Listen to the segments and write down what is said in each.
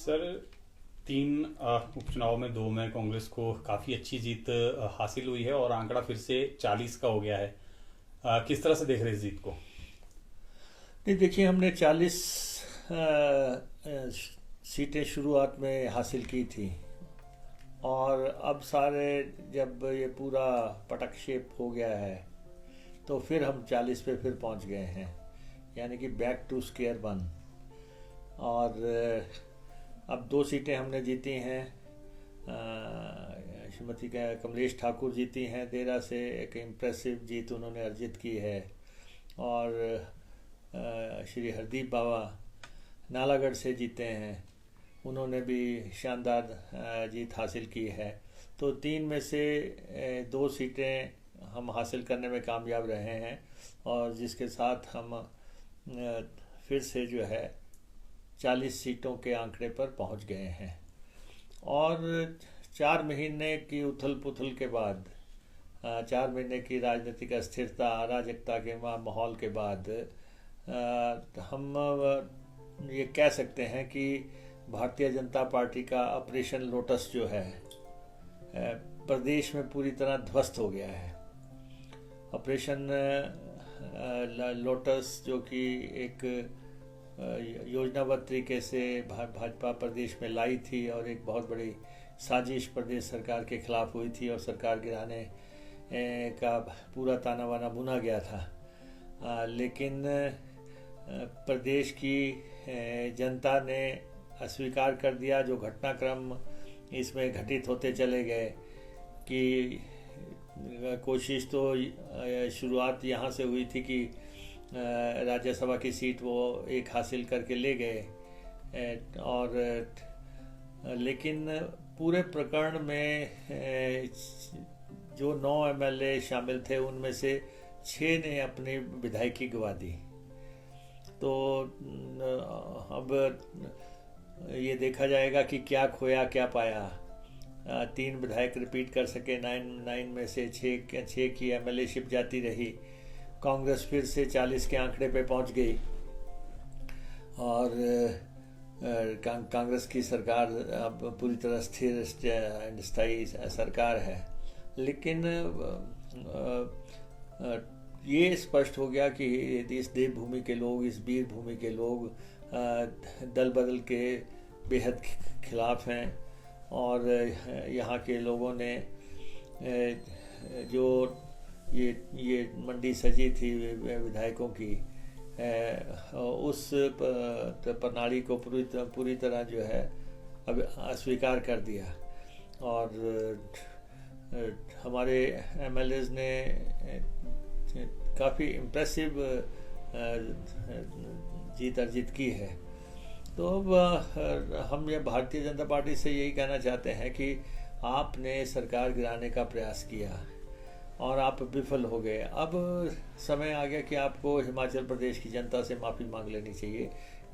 Sir, तीन उपचुनाव में दो में कांग्रेस को काफ़ी अच्छी जीत हासिल हुई है और आंकड़ा फिर से 40 का हो गया है। किस तरह से देख रहे हैं इस जीत को? नहीं, देखिए, हमने 40 सीटें शुरुआत में हासिल की थी। और अब सारे जब ये पूरा पटक्षेप हो गया है तो फिर हम 40 पे फिर पहुंच गए हैं, यानी कि बैक टू स्क्वायर वन। और अब दो सीटें हमने जीती हैं। श्रीमती कमलेश ठाकुर जीती हैं देरा से, एक इम्प्रेसिव जीत उन्होंने अर्जित की है। और श्री हरदीप बाबा नालागढ़ से जीते हैं, उन्होंने भी शानदार जीत हासिल की है। तो तीन में से दो सीटें हम हासिल करने में कामयाब रहे हैं, और जिसके साथ हम फिर से जो है 40 सीटों के आंकड़े पर पहुंच गए हैं। और 4 महीने की उथल पुथल के बाद, 4 महीने की राजनीतिक अस्थिरता, अराजकता के माहौल के बाद हम ये कह सकते हैं कि भारतीय जनता पार्टी का ऑपरेशन लोटस जो है प्रदेश में पूरी तरह ध्वस्त हो गया है। ऑपरेशन लोटस, जो कि एक योजनाबद्ध तरीके से भाजपा प्रदेश में लाई थी और एक बहुत बड़ी साजिश प्रदेश सरकार के खिलाफ हुई थी और सरकार गिराने का पूरा ताना बाना बुना गया था। लेकिन प्रदेश की जनता ने अस्वीकार कर दिया। जो घटनाक्रम इसमें घटित होते चले गए कि कोशिश तो शुरुआत यहाँ से हुई थी कि राज्यसभा की सीट वो एक हासिल करके ले गए, और लेकिन पूरे प्रकरण में जो 9 एमएलए शामिल थे उनमें से 6 ने अपनी विधायकी गंवा दी। तो अब ये देखा जाएगा कि क्या खोया क्या पाया। 3 विधायक रिपीट कर सके, 9 में से 6 की एमएलएशिप जाती रही। कांग्रेस फिर से 40 के आंकड़े पे पहुंच गई और कांग्रेस की सरकार अब पूरी तरह स्थिर स्थायी सरकार है। लेकिन ये स्पष्ट हो गया कि इस देवभूमि के लोग, इस वीर भूमि के लोग दल बदल के बेहद खिलाफ हैं। और यहाँ के लोगों ने जो ये मंडी सजी थी विधायकों की, उस प्रणाली को पूरी तरह जो है अब अस्वीकार कर दिया। और हमारे एमएलएज ने काफ़ी इम्प्रेसिव जीत अर्जित की है। तो अब हम ये भारतीय जनता पार्टी से यही कहना चाहते हैं कि आपने सरकार गिराने का प्रयास किया और आप विफल हो गए। अब समय आ गया कि आपको हिमाचल प्रदेश की जनता से माफ़ी मांग लेनी चाहिए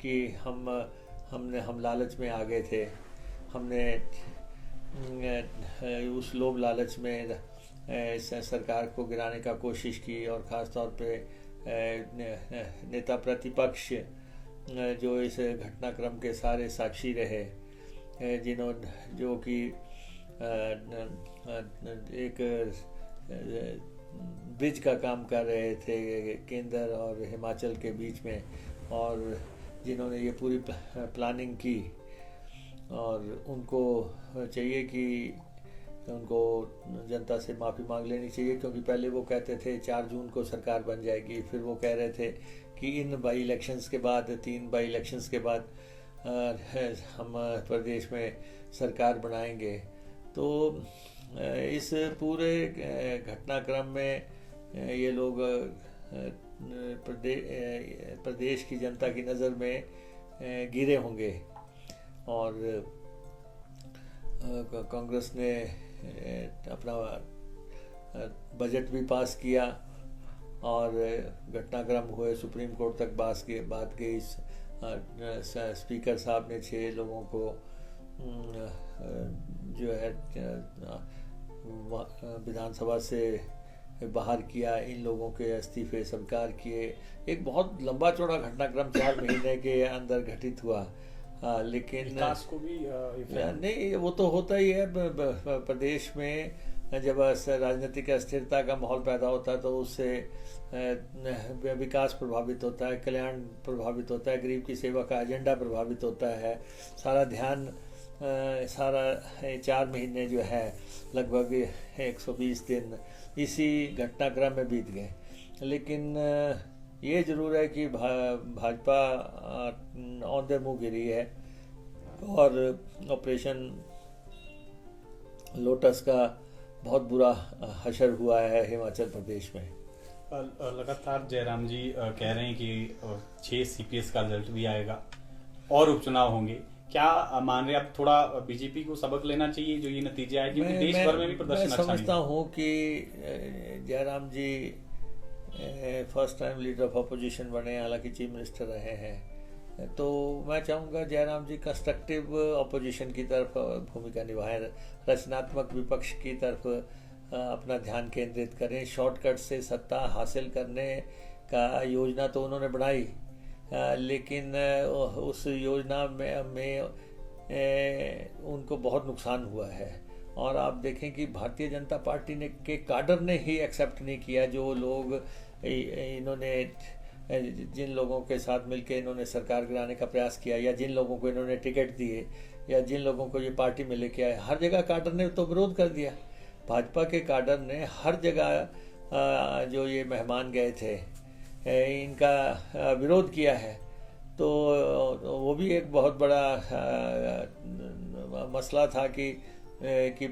कि हम लालच में आ गए थे। हमने उस लोभ लालच में सरकार को गिराने का कोशिश की, और ख़ास तौर पे नेता प्रतिपक्ष जो इस घटनाक्रम के सारे साक्षी रहे, जो कि एक ब्रिज का काम कर रहे थे केंद्र और हिमाचल के बीच में, और जिन्होंने ये पूरी प्लानिंग की। और उनको चाहिए कि उनको जनता से माफ़ी मांग लेनी चाहिए, क्योंकि पहले वो कहते थे 4 जून को सरकार बन जाएगी, फिर वो कह रहे थे कि इन बाई इलेक्शंस के बाद, 3 बाई इलेक्शंस के बाद हम प्रदेश में सरकार बनाएंगे। तो इस पूरे घटनाक्रम में ये लोग प्रदेश की जनता की नज़र में गिरे होंगे। और कांग्रेस ने अपना बजट भी पास किया और घटनाक्रम हुए सुप्रीम कोर्ट तक बात गई। स्पीकर साहब ने 6 लोगों को जो है विधानसभा से बाहर किया। इन लोगों के इस्तीफे स्वीकार किए। एक बहुत लंबा चौड़ा घटनाक्रम 4 महीने के अंदर घटित हुआ। लेकिन विकास को भी effect- नहीं, वो तो होता ही है। प्रदेश में जब राजनीतिक अस्थिरता का माहौल पैदा होता है तो उससे विकास प्रभावित होता है, कल्याण प्रभावित होता है, गरीब की सेवा का एजेंडा प्रभावित होता है। सारा ध्यान सारा 4 महीने जो है लगभग 120 दिन इसी घटनाक्रम में बीत गए। लेकिन ये जरूर है कि भाजपा औंधे मुँह गिरी है और ऑपरेशन लोटस का बहुत बुरा हशर हुआ है हिमाचल प्रदेश में। लगातार जयराम जी कह रहे हैं कि 6 CPS का रिजल्ट भी आएगा और उपचुनाव होंगे। क्या मान रहे आप थोड़ा बीजेपी को सबक लेना चाहिए जो ये नतीजे आए, क्योंकि देश भर में भी प्रदर्शन अच्छा नहीं है। समझता हूँ कि Jairam ji first time leader of opposition बने, हालांकि चीफ मिनिस्टर रहे हैं, तो मैं चाहूँगा जयराम जी कंस्ट्रक्टिव अपोजिशन की तरफ भूमिका निभाएं, रचनात्मक विपक्ष की तरफ अपना ध्यान केंद्रित करें। शॉर्टकट से सत्ता हासिल करने का योजना तो उन्होंने बनाई, लेकिन उस योजना में उनको बहुत नुकसान हुआ है। और आप देखें कि भारतीय जनता पार्टी ने के काडर ने ही एक्सेप्ट नहीं किया। जो लोग इन्होंने जिन लोगों के साथ मिलकर इन्होंने सरकार गिराने का प्रयास किया, या जिन लोगों को इन्होंने टिकट दिए, या जिन लोगों को ये पार्टी में लेके आए, हर जगह काडर ने तो विरोध कर दिया। भाजपा के काडर ने हर जगह जो ये मेहमान गए थे इनका विरोध किया है। तो वो भी एक बहुत बड़ा मसला था कि